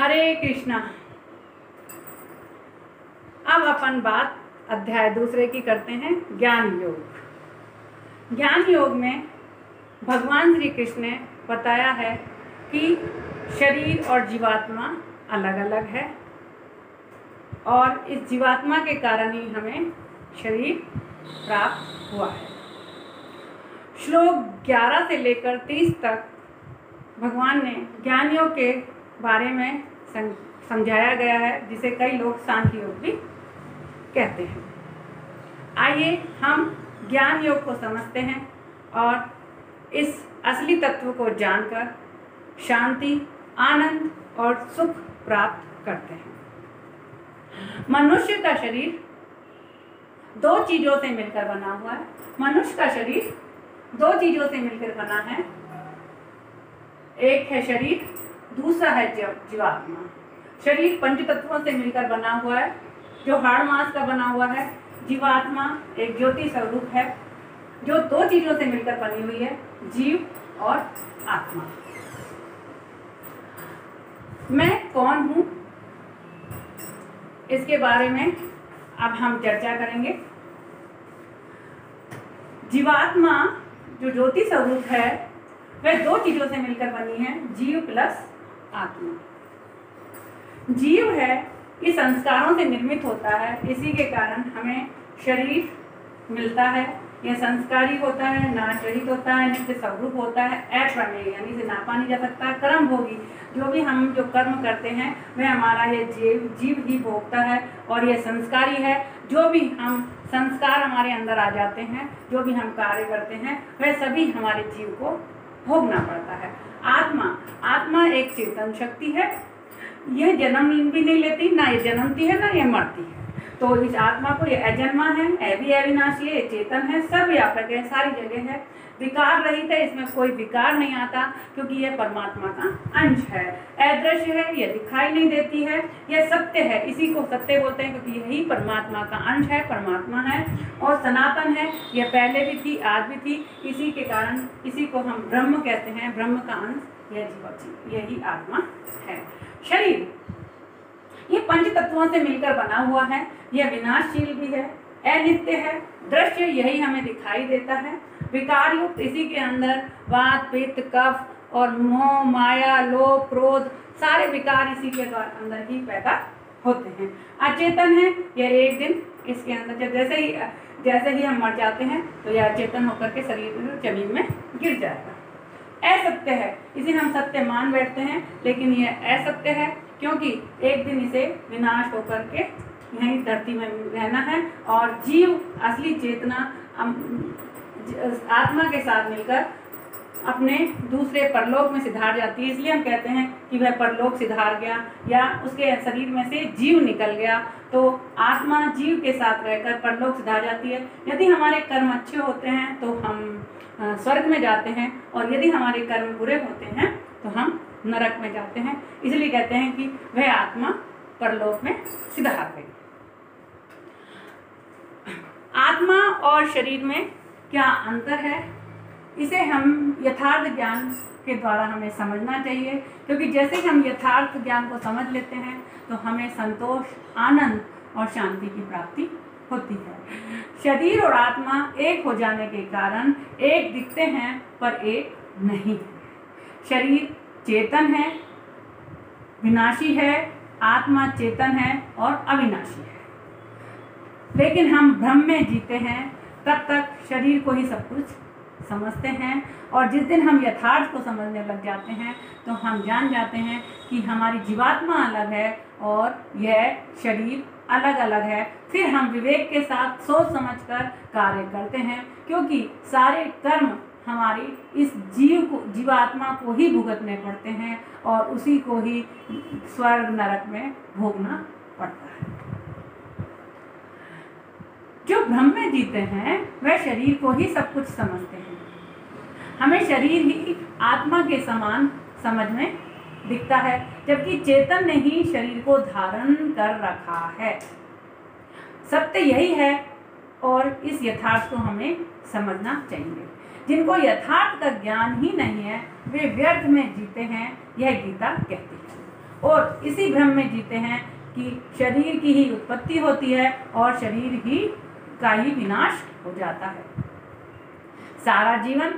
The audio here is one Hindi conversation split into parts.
हरे कृष्णा। अब अपन बात अध्याय दूसरे की करते हैं, ज्ञान योग। ज्ञान योग में भगवान श्री कृष्ण ने बताया है कि शरीर और जीवात्मा अलग अलग है और इस जीवात्मा के कारण ही हमें शरीर प्राप्त हुआ है। श्लोक 11 से लेकर 30 तक भगवान ने ज्ञान योग के बारे में समझाया गया है, जिसे कई लोग सांख्य योग भी कहते हैं। आइए हम ज्ञान योग को समझते हैं और इस असली तत्व को जानकर शांति, आनंद और सुख प्राप्त करते हैं। मनुष्य का शरीर दो चीजों से मिलकर बना हुआ है। मनुष्य का शरीर दो चीजों से मिलकर बना है, एक है शरीर, दूसरा है जीवात्मा। शरीर पंच तत्वों से मिलकर बना हुआ है, जो हाड़ मांस का बना हुआ है। जीवात्मा एक ज्योति स्वरूप है, जो दो चीजों से मिलकर बनी हुई है, जीव और आत्मा। मैं कौन हूं, इसके बारे में अब हम चर्चा करेंगे। जीवात्मा जो ज्योति स्वरूप है वह दो चीजों से मिलकर बनी है, जीव प्लस आत्मा। जीव है, ये संस्कारों से निर्मित होता है, इसी के कारण हमें शरीर मिलता है। यह संस्कारी होता है, नाश रहित होता है, नित्य स्वरूप होता है, अप्रमेय यानी से नापा नहीं जा सकता, कर्म भोगी। जो भी हम जो कर्म करते हैं वह हमारा ये जीव ही भोगता है और यह संस्कारी है। जो भी हम संस्कार हमारे अंदर आ जाते हैं, जो भी हम कार्य करते हैं, वह सभी हमारे जीव को भोगना पड़ता है। आत्मा एक चेतन शक्ति है। यह जन्म भी नहीं लेती, ना ये जन्मती है, ना ये मरती है। तो इस आत्मा को ये अजन्मा है, भी अविनाशी है, चेतन है, सर्वव्यापक है, सारी जगह है, विकार रहित है, इसमें कोई विकार नहीं आता, क्योंकि यह परमात्मा का अंश है। अदृश्य है, यह दिखाई नहीं देती है, यह सत्य है, इसी को सत्य बोलते हैं, क्योंकि यही परमात्मा का अंश है, परमात्मा है और सनातन है। यह पहले भी थी, आज भी थी, इसी के कारण इसी को हम ब्रह्म कहते हैं। ब्रह्म का अंश यही आत्मा है। शरीर ये पंच तत्वों से मिलकर बना हुआ है, यह विनाशशील भी है, अनित्य है, दृश्य यही हमें दिखाई देता है, विकार युक्त, इसी के अंदर वात, पित्त, कफ और मोह, माया, लोभ, क्रोध, सारे विकार इसी के अंदर ही पैदा होते हैं। अचेतन है, यह एक दिन इसके अंदर जैसे ही हम मर जाते हैं तो यह अचेतन होकर के शरीर जमीन में गिर जाएगा। असत्य है, इसे हम सत्य मान बैठते हैं, लेकिन यह असत्य है, क्योंकि एक दिन इसे विनाश होकर के यहीं धरती में रहना है। और जीव असली चेतना आत्मा के साथ मिलकर अपने दूसरे परलोक में सिधार जाती है। इसलिए हम कहते हैं कि वह परलोक सिधार गया या उसके शरीर में से जीव निकल गया। तो आत्मा जीव के साथ रहकर परलोक सिधार जाती है। यदि हमारे कर्म अच्छे होते हैं तो हम स्वर्ग में जाते हैं, और यदि हमारे कर्म बुरे होते हैं तो हम नरक में जाते हैं। इसलिए कहते हैं कि वह आत्मा परलोक में सिधार गई। आत्मा और शरीर में क्या अंतर है, इसे हम यथार्थ ज्ञान के द्वारा हमें समझना चाहिए, क्योंकि जैसे ही हम यथार्थ ज्ञान को समझ लेते हैं तो हमें संतोष, आनंद और शांति की प्राप्ति होती है। शरीर और आत्मा एक हो जाने के कारण एक दिखते हैं पर एक नहीं है। शरीर चेतन है, विनाशी है, आत्मा चेतन है और अविनाशी है। लेकिन हम भ्रम में जीते हैं, तब तक शरीर को ही सब कुछ समझते हैं, और जिस दिन हम यथार्थ को समझने लग जाते हैं तो हम जान जाते हैं कि हमारी जीवात्मा अलग है और यह शरीर अलग अलग है। फिर हम विवेक के साथ सोच समझकर कार्य करते हैं, क्योंकि सारे कर्म हमारी इस जीवात्मा को ही भुगतने पड़ते हैं और उसी को ही स्वर्ग नरक में भोगना पड़ता है। जो भ्रम में जीते हैं वह शरीर को ही सब कुछ समझते हैं। हमें शरीर ही आत्मा के समान समझ में दिखता है, जबकि चेतन ने ही शरीर को धारण कर रखा है। सत्य यही है और इस यथार्थ को हमें समझना चाहिए। जिनको यथार्थ का ज्ञान ही नहीं है वे व्यर्थ में जीते हैं, यह गीता कहती है। और इसी भ्रम में जीते हैं कि शरीर की ही उत्पत्ति होती है और शरीर ही का ही विनाश हो जाता है। सारा जीवन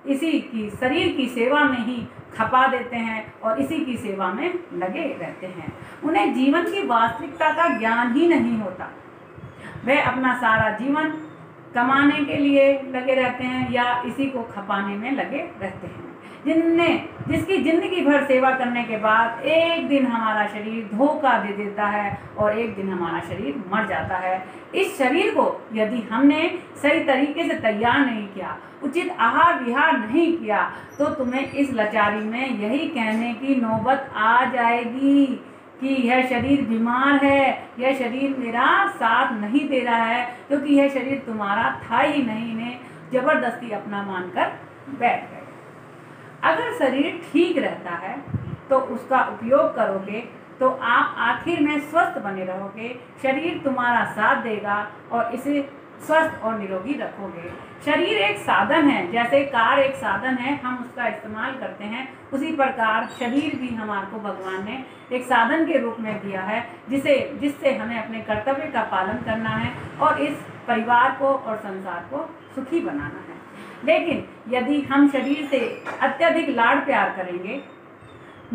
इसी की शरीर की सेवा में ही खपा देते हैं और इसी की सेवा में लगे रहते हैं। उन्हें जीवन की वास्तविकता का ज्ञान ही नहीं होता। वे अपना सारा जीवन कमाने के लिए लगे रहते हैं या इसी को खपाने में लगे रहते हैं। जिसकी जिंदगी भर सेवा करने के बाद एक दिन हमारा शरीर धोखा दे देता है और एक दिन हमारा शरीर मर जाता है। इस शरीर को यदि हमने सही तरीके से तैयार नहीं किया, उचित आहार विहार नहीं किया, तो तुम्हें इस लाचारी में यही कहने की नौबत आ जाएगी कि यह शरीर बीमार है, यह शरीर मेरा साथ नहीं दे रहा है, क्योंकि यह शरीर तुम्हारा था ही नहीं, ने जबरदस्ती अपना मानकर बैठ गए। अगर शरीर ठीक रहता है तो उसका उपयोग करोगे तो आप आखिर में स्वस्थ बने रहोगे। शरीर तुम्हारा साथ देगा और इसे स्वस्थ और निरोगी रखोगे। शरीर एक साधन है, जैसे कार एक साधन है, हम उसका इस्तेमाल करते हैं, उसी प्रकार शरीर भी हमारे को भगवान ने एक साधन के रूप में दिया है, जिससे हमें अपने कर्तव्य का पालन करना है और इस परिवार को और संसार को सुखी बनाना है। लेकिन यदि हम शरीर से अत्यधिक लाड़ प्यार करेंगे,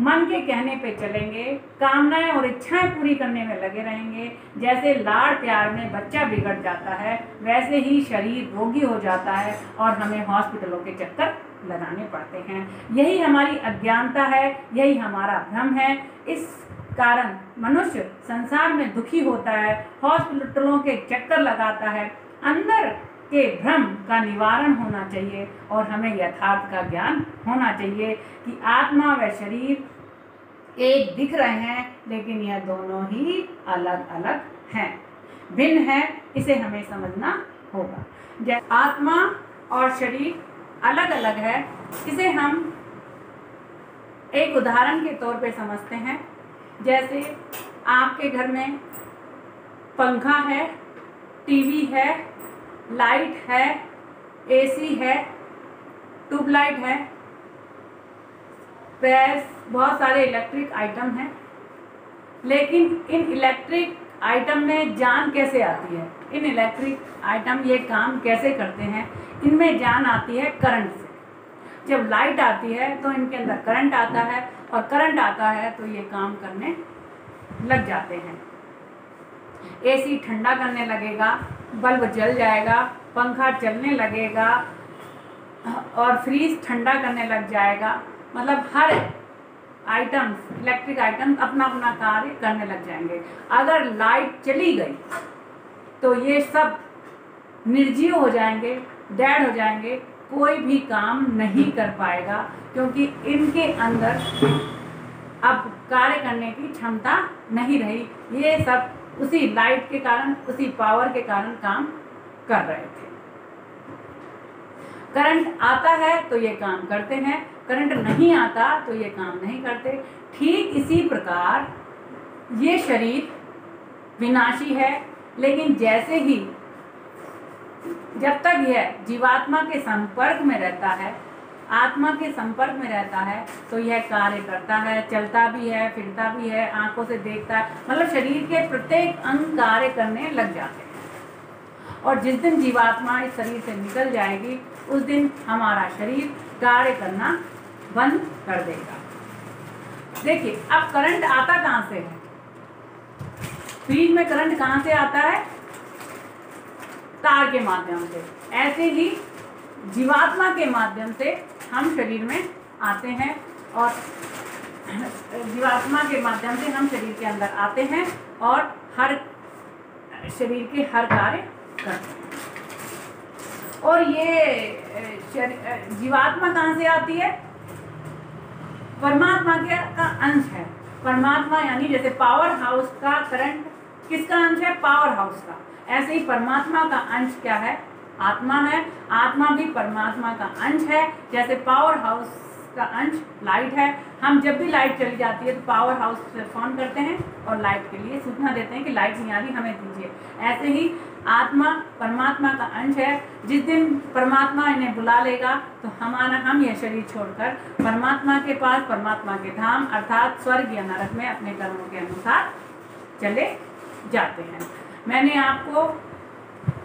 मन के कहने पे चलेंगे, कामनाएं और इच्छाएं पूरी करने में लगे रहेंगे, जैसे लाड़ प्यार में बच्चा बिगड़ जाता है, वैसे ही शरीर रोगी हो जाता है और हमें हॉस्पिटलों के चक्कर लगाने पड़ते हैं। यही हमारी अज्ञानता है, यही हमारा भ्रम है। इस कारण मनुष्य संसार में दुखी होता है, हॉस्पिटलों के चक्कर लगाता है। अंदर के भ्रम का निवारण होना चाहिए और हमें यथार्थ का ज्ञान होना चाहिए कि आत्मा व शरीर एक दिख रहे हैं, लेकिन यह दोनों ही अलग अलग हैं, भिन्न है। इसे हमें समझना होगा। जैसे आत्मा और शरीर अलग अलग है, इसे हम एक उदाहरण के तौर पे समझते हैं। जैसे आपके घर में पंखा है, टीवी है, लाइट है, एसी है, ट्यूबलाइट है, प्रेस, बहुत सारे इलेक्ट्रिक आइटम हैं। लेकिन इन इलेक्ट्रिक आइटम में जान कैसे आती है? इन इलेक्ट्रिक आइटम ये काम कैसे करते हैं? इनमें जान आती है करंट से। जब लाइट आती है तो इनके अंदर करंट आता है और करंट आता है तो ये काम करने लग जाते हैं। एसी ठंडा करने लगेगा, बल्ब जल जाएगा, पंखा चलने लगेगा और फ्रीज ठंडा करने लग जाएगा। मतलब हर आइटम्स, इलेक्ट्रिक आइटम्स अपना अपना कार्य करने लग जाएंगे। अगर लाइट चली गई तो ये सब निर्जीव हो जाएंगे, डेड हो जाएंगे, कोई भी काम नहीं कर पाएगा, क्योंकि इनके अंदर अब कार्य करने की क्षमता नहीं रही। ये सब उसी लाइट के कारण, उसी पावर के कारण काम कर रहे थे। करंट आता है तो ये काम करते हैं, करंट नहीं आता तो ये काम नहीं करते। ठीक इसी प्रकार ये शरीर विनाशी है, लेकिन जैसे ही जब तक यह जीवात्मा के संपर्क में रहता है, आत्मा के संपर्क में रहता है, तो यह कार्य करता है, चलता भी है, फिरता भी है, आंखों से देखता है। मतलब शरीर के प्रत्येक अंग कार्य करने लग जाते हैं। और जिस दिन जीवात्मा इस शरीर से निकल जाएगी, उस दिन हमारा शरीर कार्य करना बंद कर देगा। देखिए, अब करंट आता कहाँ से है? फ्रीज में करंट कहाँ से आता है? तार के माध्यम से। ऐसे ही जीवात्मा के माध्यम से हम शरीर में आते हैं और जीवात्मा के माध्यम से हम शरीर के अंदर आते हैं और हर शरीर के हर कार्य करते हैं। और ये जीवात्मा कहाँ से आती है? परमात्मा का अंश है। परमात्मा यानी जैसे पावर हाउस का करंट किसका अंश है? पावर हाउस का। ऐसे ही परमात्मा का अंश क्या है? आत्मा है। आत्मा भी परमात्मा का अंश है। जैसे पावर हाउस का अंश लाइट है। हम जब भी लाइट चली जाती है तो पावर हाउस से फ़ोन करते हैं और लाइट के लिए सूचना देते हैं कि लाइट नहीं आ रही, हमें दीजिए। ऐसे ही आत्मा परमात्मा का अंश है। जिस दिन परमात्मा इन्हें बुला लेगा तो हम यह शरीर छोड़कर परमात्मा के पास, परमात्मा के धाम अर्थात स्वर्ग या नरक में अपने कर्मों के अनुसार चले जाते हैं। मैंने आपको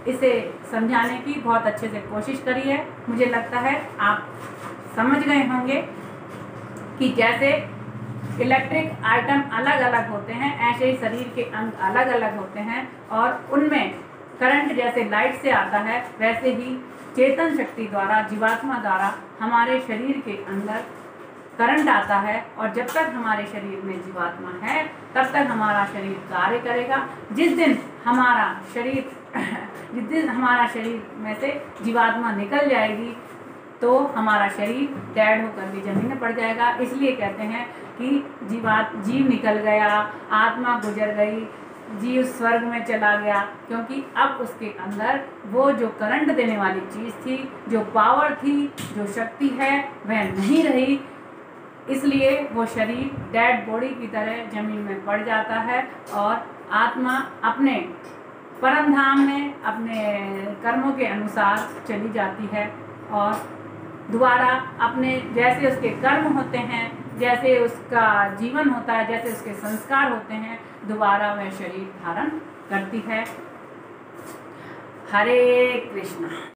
इसे समझाने की बहुत अच्छे से कोशिश करी है। मुझे लगता है आप समझ गए होंगे कि जैसे इलेक्ट्रिक आइटम अलग अलग होते हैं, ऐसे ही शरीर के अंग अलग अलग होते हैं और उनमें करंट जैसे लाइट से आता है, वैसे ही चेतन शक्ति द्वारा, जीवात्मा द्वारा हमारे शरीर के अंदर करंट आता है। और जब तक हमारे शरीर में जीवात्मा है तब तक हमारा शरीर कार्य करेगा। जिस दिन हमारा शरीर में से जीवात्मा निकल जाएगी तो हमारा शरीर डेड होकर के जमीन में पड़ जाएगा। इसलिए कहते हैं कि जीव निकल गया, आत्मा गुजर गई, जीव स्वर्ग में चला गया, क्योंकि अब उसके अंदर वो जो करंट देने वाली चीज़ थी, जो पावर थी, जो शक्ति है, वह नहीं रही। इसलिए वो शरीर डेड बॉडी की तरह जमीन में पड़ जाता है और आत्मा अपने परम धाम में अपने कर्मों के अनुसार चली जाती है और दोबारा अपने जैसे उसके कर्म होते हैं, जैसे उसका जीवन होता है, जैसे उसके संस्कार होते हैं, दोबारा वह शरीर धारण करती है। हरे कृष्णा।